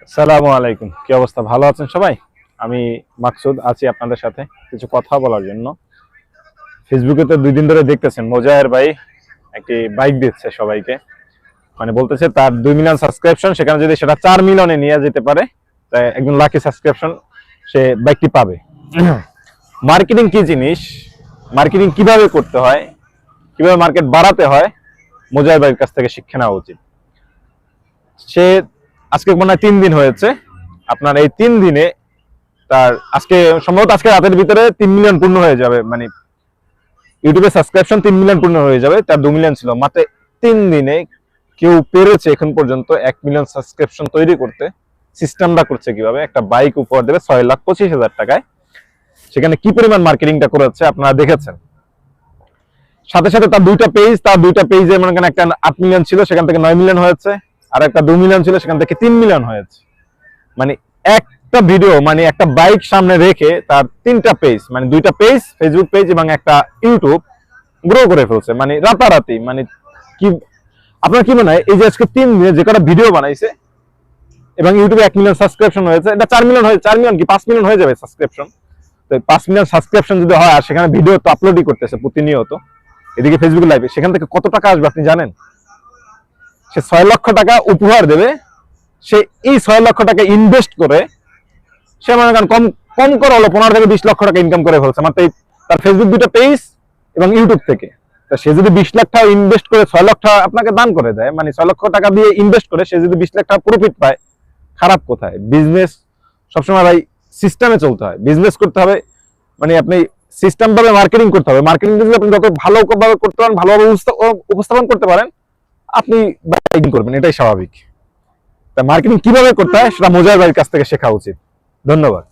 আসসালামু আলাইকুম, কি অবস্থা? ভালো আছেন সবাই? আমি মাকসুদ আছি আপনাদের সাথে কিছু কথা বলার জন্য। ফেসবুকে তো 2 দিন ধরে দেখতেছেন মোজাহের ভাই একটি বাইক দিচ্ছে সবাইকে, মানে বলতেছে তার 2 মিলিয়ন সাবস্ক্রিপশন, সেখানে যদি সেটা 4 মিলিয়নে নিয়ে যেতে পারে তাই একদম লাকি সাবস্ক্রিপশন সে বাইকটি পাবে। মার্কেটিং কি জিনিস, মার্কেটিং কিভাবে করতে হয়, কিভাবে মার্কেট বাড়াতে হয়, মোজাহের ভাইয়ের কাছ থেকে শিক্ষা নেওয়া উচিত। সে আজকে মনে হয় 3 দিন হয়েছে। আপনার এই 3 দিনে তার সম্ভবত আজকে রাতের ভিতরে 3 মিলিয়ন পূর্ণ হয়ে যাবে, মানে ইউটিউবে সাবস্ক্রিপশন 3 মিলিয়ন পূর্ণ হয়ে যাবে। তার 2 মিলিয়ন ছিল মাত্র 3 দিনে। কেউ পেরেছে এখন পর্যন্ত 1 মিলিয়ন সাবস্ক্রিপশন তৈরি করতে? সিস্টেমটা করছে কিভাবে? একটা বাইক উপহার দেবে 6,25,000 টাকায়। সেখানে কি পরিমাণ মার্কেটিংটা করেছে আপনারা দেখেছেন। সাথে সাথে তার দুইটা পেজে মনে করেন একটা 8 মিলিয়ন ছিল, সেখান থেকে 9 মিলিয়ন হয়েছে। আর একটা 2 মিলিয়ন ছিল, সেখান থেকে 3 মিলিয়ন হয়েছে। মানে একটা ভিডিও, মানে একটা বাইক সামনে রেখে তার 3টা পেজ, মানে 2টা পেজ, ফেসবুক পেজ এবং একটা ইউটিউব গ্রো করে ফেলছে, মানে রাতারাতি। মানে কি আপনার কি মনে হয়, এই যে আজকে 3 দিনে যে কটা ভিডিও বানাইছে এবং ইউটিউবে 1 মিলিয়ন সাবস্ক্রিপশন হয়েছে, এটা 4 মিলিয়ন হয়ে 4 মিলিয়ন কি 5 মিলিয়ন হয়ে যাবে সাবস্ক্রিপশন? তো 5 মিলিয়ন সাবস্ক্রিপশন যদি হয় আর সেখানে ভিডিও তো আপলোডই করতেছে প্রতিনিয়ত, এদিকে ফেসবুক লাইভে, সেখান থেকে কত টাকা আসবে আপনি জানেন? সে 6 লক্ষ টাকা উপহার দেবে। সে এই 6 লক্ষ টাকা ইনভেস্ট করে সে মনে করেন কম কম করে হলো 15 থেকে 20 লক্ষ টাকা ইনকাম করে ফেলছে মাত্র তার ফেসবুক 2টা পেজ এবং ইউটিউব থেকে। তা সে যদি 20 লাখ টাকা ইনভেস্ট করে 6 লক্ষ টাকা আপনাকে দান করে দেয়, মানে 6 লক্ষ টাকা দিয়ে ইনভেস্ট করে সে যদি 20 লাখ টাকা প্রফিট পায়, খারাপ কোথায়? বিজনেস সবসময় ভাই সিস্টেমে চলতে হয়, বিজনেস করতে হবে, মানে আপনি সিস্টেম ভাবে মার্কেটিং করতে হবে। মার্কেটিং যদি আপনি যত ভালোভাবে করতে পারেন, ভালোভাবে উপস্থাপন করতে পারেন, আপনি বাইকিং করবেন, এটাই স্বাভাবিক। তা মার্কেটিং কিভাবে করতে হয় সেটা মোজাহের ভাইয়ের কাছ থেকে শেখা উচিত। ধন্যবাদ।